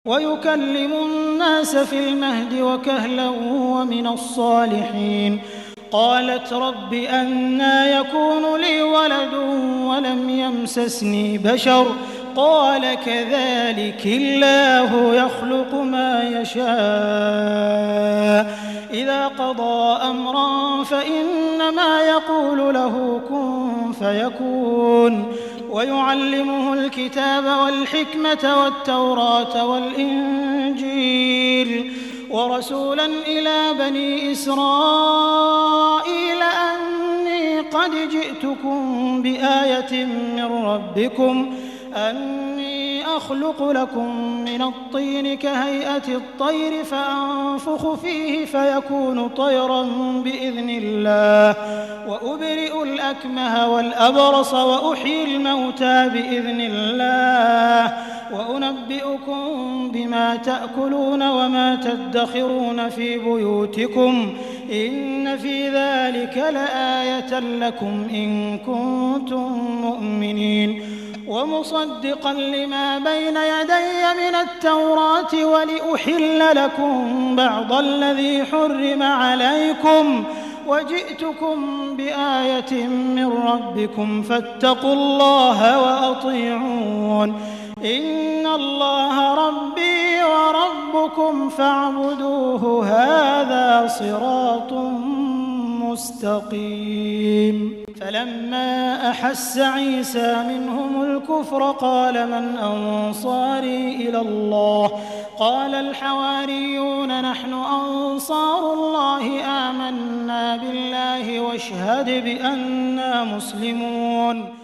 ويكلم الناس في المهد وكهلا ومن الصالحين. قالت رب أنى يكون لي ولد ولم يمسسني بشر قال كذلك الله يخلق ما يشاء إذا قضى أمرا فإنما يقول له كن فيكون. ويعلمه الكتاب والحكمة والتوراة والإنجيل ورسولا إلى بني إسرائيل أني قد جئتكم بآية من ربكم أني أخلق لكم من الطين كهيئة الطير فأنفخ فيه فيكون طيرا بإذن الله وأبرئ الأكمه والأبرص وأحيي الموتى بإذن الله وأنبئكم بما تأكلون وما تدخرون في بيوتكم إن في ذلك لآية لكم إن كنتم مؤمنين. ومصدقا لما بين يدي من التوراة ولأحل لكم بعض الذي حرم عليكم وجئتكم بآية من ربكم فاتقوا الله وأطيعون إن الله ربي وربكم فاعبدوه هذا صراط مستقيم. فلما أحس عيسى منهم الكفر قال من أنصاري إلى الله قال الحواريون نحن أنصار الله آمنا بالله واشهد بأننا مسلمون.